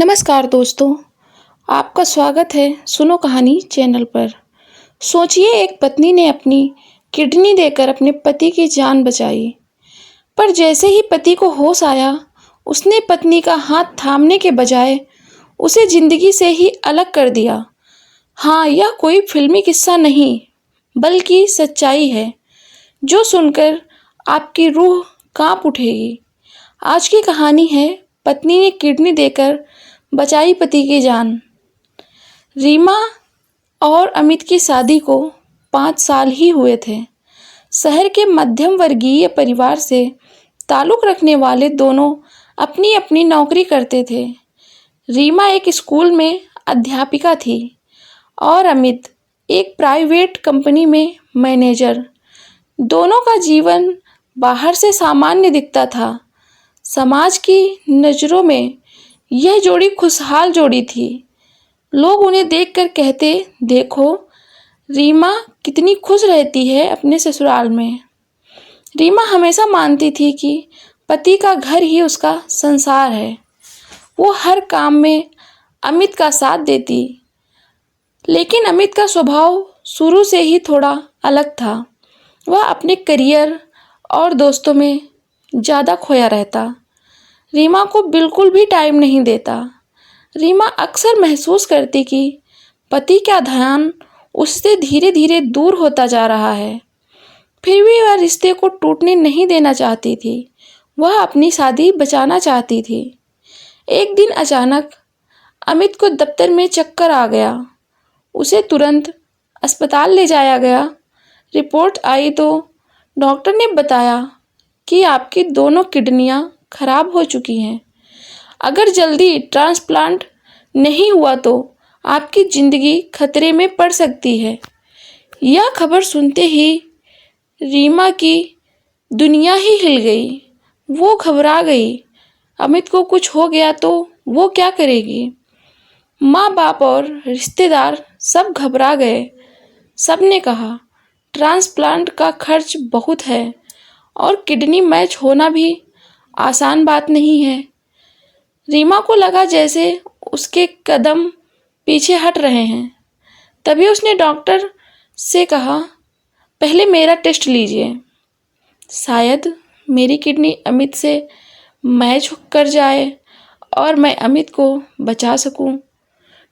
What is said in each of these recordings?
नमस्कार दोस्तों, आपका स्वागत है सुनो कहानी चैनल पर। सोचिए, एक पत्नी ने अपनी किडनी देकर अपने पति की जान बचाई, पर जैसे ही पति को होश आया, उसने पत्नी का हाथ थामने के बजाय उसे जिंदगी से ही अलग कर दिया। हाँ, यह कोई फिल्मी किस्सा नहीं, बल्कि सच्चाई है, जो सुनकर आपकी रूह कांप उठेगी। आज की कहानी है पत्नी ने किडनी देकर बचाई पति की जान। रीमा और अमित की शादी को 5 साल ही हुए थे। शहर के मध्यम वर्गीय परिवार से ताल्लुक़ रखने वाले दोनों अपनी अपनी नौकरी करते थे। रीमा एक स्कूल में अध्यापिका थी और अमित एक प्राइवेट कंपनी में मैनेजर। दोनों का जीवन बाहर से सामान्य दिखता था। समाज की नज़रों में यह जोड़ी खुशहाल जोड़ी थी। लोग उन्हें देखकर कहते, देखो रीमा कितनी खुश रहती है अपने ससुराल में। रीमा हमेशा मानती थी कि पति का घर ही उसका संसार है। वो हर काम में अमित का साथ देती, लेकिन अमित का स्वभाव शुरू से ही थोड़ा अलग था। वह अपने करियर और दोस्तों में ज़्यादा खोया रहता, रीमा को बिल्कुल भी टाइम नहीं देता। रीमा अक्सर महसूस करती कि पति का ध्यान उससे धीरे धीरे दूर होता जा रहा है। फिर भी वह रिश्ते को टूटने नहीं देना चाहती थी। वह अपनी शादी बचाना चाहती थी। एक दिन अचानक अमित को दफ्तर में चक्कर आ गया। उसे तुरंत अस्पताल ले जाया गया। रिपोर्ट आई तो डॉक्टर ने बताया कि आपकी दोनों किडनियां खराब हो चुकी हैं। अगर जल्दी ट्रांसप्लांट नहीं हुआ तो आपकी ज़िंदगी खतरे में पड़ सकती है। यह खबर सुनते ही रीमा की दुनिया ही हिल गई। वो घबरा गई। अमित को कुछ हो गया तो वो क्या करेगी? माँ बाप और रिश्तेदार सब घबरा गए। सब ने कहा, ट्रांसप्लांट का खर्च बहुत है और किडनी मैच होना भी आसान बात नहीं है। रीमा को लगा जैसे उसके कदम पीछे हट रहे हैं। तभी उसने डॉक्टर से कहा, पहले मेरा टेस्ट लीजिए, शायद मेरी किडनी अमित से मैच कर जाए और मैं अमित को बचा सकूं।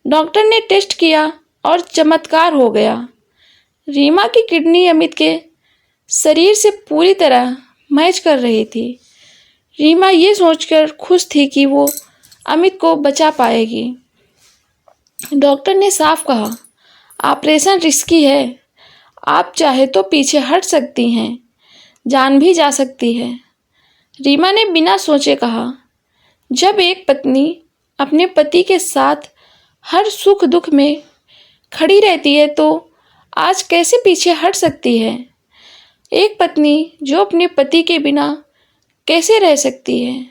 डॉक्टर ने टेस्ट किया और चमत्कार हो गया। रीमा की किडनी अमित के शरीर से पूरी तरह मैच कर रही थी। रीमा ये सोचकर खुश थी कि वो अमित को बचा पाएगी। डॉक्टर ने साफ कहा, ऑपरेशन रिस्की है, आप चाहे तो पीछे हट सकती हैं, जान भी जा सकती है। रीमा ने बिना सोचे कहा, जब एक पत्नी अपने पति के साथ हर सुख दुख में खड़ी रहती है तो आज कैसे पीछे हट सकती है? एक पत्नी जो अपने पति के बिना कैसे रह सकती है?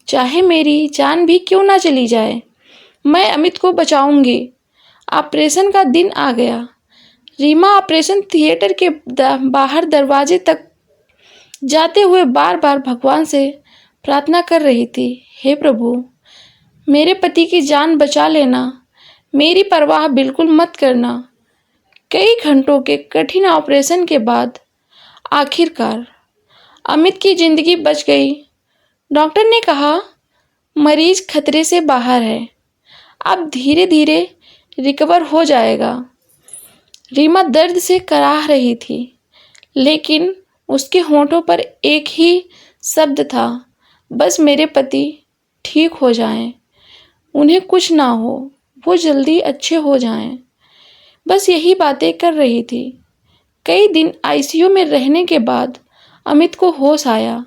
चाहे मेरी जान भी क्यों ना चली जाए, मैं अमित को बचाऊंगी। ऑपरेशन का दिन आ गया। रीमा ऑपरेशन थिएटर के बाहर दरवाजे तक जाते हुए बार बार भगवान से प्रार्थना कर रही थी, हे प्रभु, मेरे पति की जान बचा लेना, मेरी परवाह बिल्कुल मत करना। कई घंटों के कठिन ऑपरेशन के बाद आखिरकार अमित की ज़िंदगी बच गई। डॉक्टर ने कहा, मरीज खतरे से बाहर है, अब धीरे धीरे रिकवर हो जाएगा। रीमा दर्द से कराह रही थी, लेकिन उसके होंठों पर एक ही शब्द था, बस मेरे पति ठीक हो जाएं, उन्हें कुछ ना हो, वो जल्दी अच्छे हो जाएं। बस यही बातें कर रही थी। कई दिन आईसीयू में रहने के बाद अमित को होश आया।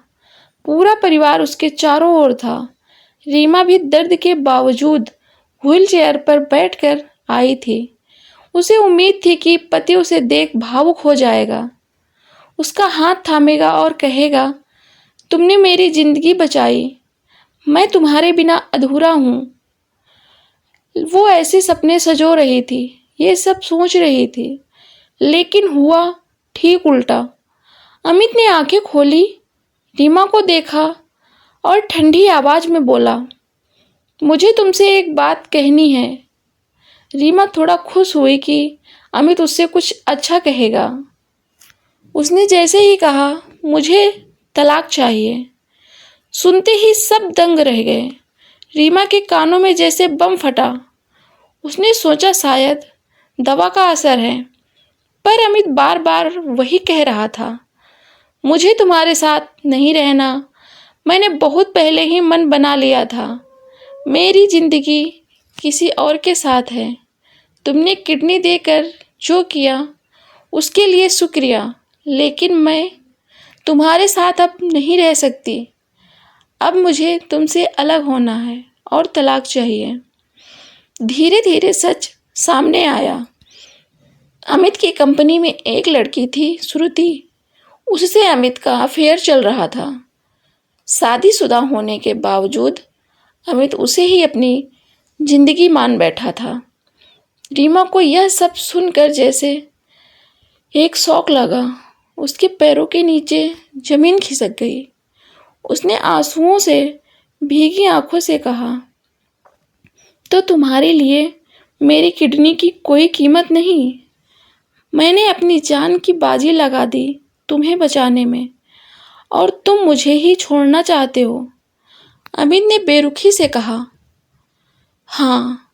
पूरा परिवार उसके चारों ओर था। रीमा भी दर्द के बावजूद व्हीलचेयर पर बैठकर आई थी। उसे उम्मीद थी कि पति उसे देख भावुक हो जाएगा, उसका हाथ थामेगा और कहेगा, तुमने मेरी जिंदगी बचाई, मैं तुम्हारे बिना अधूरा हूँ। वो ऐसे सपने सजो रही थी, ये सब सोच रही थी, लेकिन हुआ ठीक उल्टा। अमित ने आंखें खोली, रीमा को देखा और ठंडी आवाज में बोला, मुझे तुमसे एक बात कहनी है। रीमा थोड़ा खुश हुई कि अमित उससे कुछ अच्छा कहेगा। उसने जैसे ही कहा, मुझे तलाक चाहिए, सुनते ही सब दंग रह गए। रीमा के कानों में जैसे बम फटा। उसने सोचा शायद दवा का असर है, पर अमित बार बार वही कह रहा था, मुझे तुम्हारे साथ नहीं रहना। मैंने बहुत पहले ही मन बना लिया था। मेरी जिंदगी किसी और के साथ है। तुमने किडनी देकर जो किया उसके लिए शुक्रिया, लेकिन मैं तुम्हारे साथ अब नहीं रह सकती। अब मुझे तुमसे अलग होना है और तलाक चाहिए। धीरे धीरे सच सामने आया। अमित की कंपनी में एक लड़की थी, श्रुति। उससे अमित का अफेयर चल रहा था। शादीशुदा होने के बावजूद अमित उसे ही अपनी जिंदगी मान बैठा था। रीमा को यह सब सुनकर जैसे एक शौक लगा। उसके पैरों के नीचे जमीन खिसक गई। उसने आंसुओं से भीगी आंखों से कहा, तो तुम्हारे लिए मेरी किडनी की कोई कीमत नहीं? मैंने अपनी जान की बाजी लगा दी तुम्हें बचाने में, और तुम मुझे ही छोड़ना चाहते हो? अमित ने बेरुखी से कहा, हाँ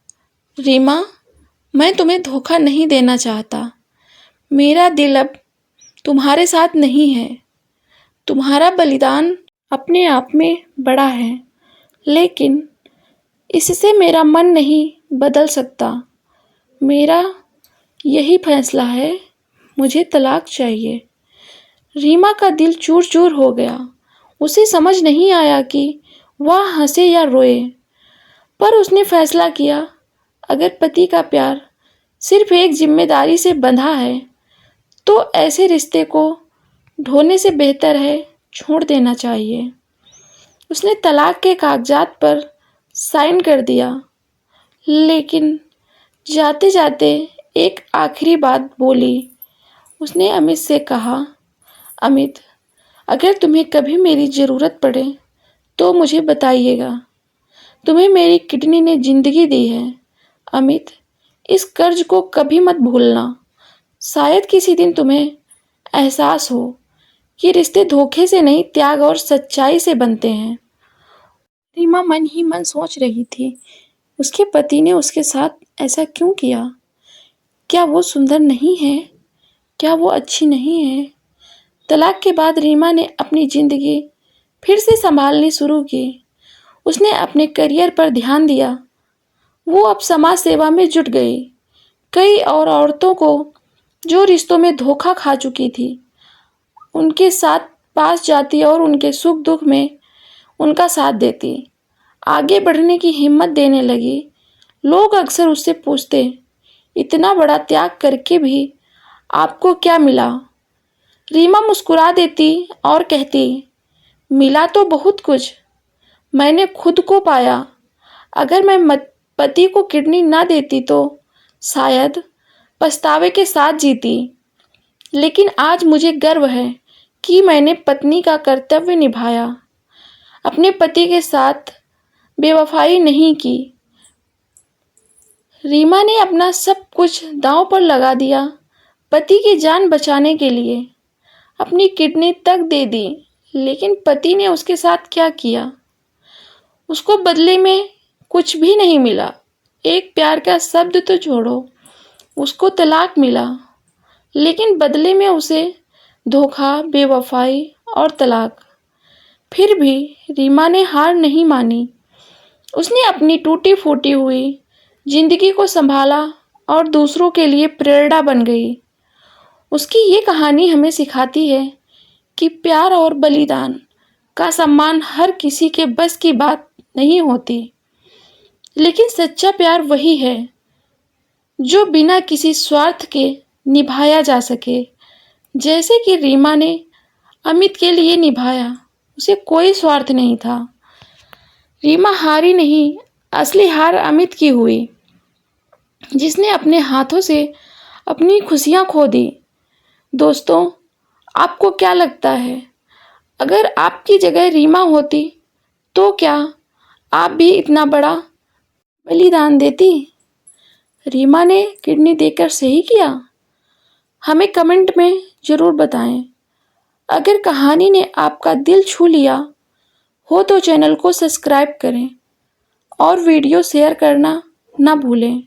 रीमा, मैं तुम्हें धोखा नहीं देना चाहता। मेरा दिल अब तुम्हारे साथ नहीं है। तुम्हारा बलिदान अपने आप में बड़ा है, लेकिन इससे मेरा मन नहीं बदल सकता। मेरा यही फैसला है, मुझे तलाक चाहिए। रीमा का दिल चूर चूर हो गया। उसे समझ नहीं आया कि वह हंसे या रोए, पर उसने फैसला किया, अगर पति का प्यार सिर्फ एक जिम्मेदारी से बंधा है, तो ऐसे रिश्ते को ढोने से बेहतर है छोड़ देना चाहिए। उसने तलाक के कागजात पर साइन कर दिया, लेकिन जाते जाते एक आखिरी बात बोली। उसने अमित से कहा, अमित, अगर तुम्हें कभी मेरी ज़रूरत पड़े तो मुझे बताइएगा। तुम्हें मेरी किडनी ने ज़िंदगी दी है। अमित, इस कर्ज को कभी मत भूलना। शायद किसी दिन तुम्हें एहसास हो कि रिश्ते धोखे से नहीं, त्याग और सच्चाई से बनते हैं। रीमा मन ही मन सोच रही थी, उसके पति ने उसके साथ ऐसा क्यों किया? क्या वो सुंदर नहीं है? क्या वो अच्छी नहीं है? तलाक के बाद रीमा ने अपनी ज़िंदगी फिर से संभालनी शुरू की। उसने अपने करियर पर ध्यान दिया। वो अब समाज सेवा में जुट गई। कई और औरतों को जो रिश्तों में धोखा खा चुकी थी, उनके साथ पास जाती और उनके सुख दुख में उनका साथ देती। आगे बढ़ने की हिम्मत देने लगी। लोग अक्सर उससे पूछते, इतना बड़ा त्याग करके भी आपको क्या मिला? रीमा मुस्कुरा देती और कहती, मिला तो बहुत कुछ। मैंने खुद को पाया। अगर मैं पति को किडनी ना देती तो शायद पछतावे के साथ जीती। लेकिन आज मुझे गर्व है कि मैंने पत्नी का कर्तव्य निभाया, अपने पति के साथ बेवफाई नहीं की। रीमा ने अपना सब कुछ दांव पर लगा दिया, पति की जान बचाने के लिए। अपनी किडनी तक दे दी, लेकिन पति ने उसके साथ क्या किया? उसको बदले में कुछ भी नहीं मिला। एक प्यार का शब्द तो छोड़ो, उसको तलाक मिला, लेकिन बदले में उसे धोखा, बेवफाई और तलाक। फिर भी रीमा ने हार नहीं मानी। उसने अपनी टूटी फूटी हुई जिंदगी को संभाला और दूसरों के लिए प्रेरणा बन गई। उसकी ये कहानी हमें सिखाती है कि प्यार और बलिदान का सम्मान हर किसी के बस की बात नहीं होती, लेकिन सच्चा प्यार वही है जो बिना किसी स्वार्थ के निभाया जा सके, जैसे कि रीमा ने अमित के लिए निभाया। उसे कोई स्वार्थ नहीं था। रीमा हारी नहीं, असली हार अमित की हुई, जिसने अपने हाथों से अपनी खुशियां खो दी। दोस्तों, आपको क्या लगता है, अगर आपकी जगह रीमा होती तो क्या आप भी इतना बड़ा बलिदान देती? रीमा ने किडनी देकर सही किया? हमें कमेंट में ज़रूर बताएं। अगर कहानी ने आपका दिल छू लिया हो तो चैनल को सब्सक्राइब करें और वीडियो शेयर करना ना भूलें।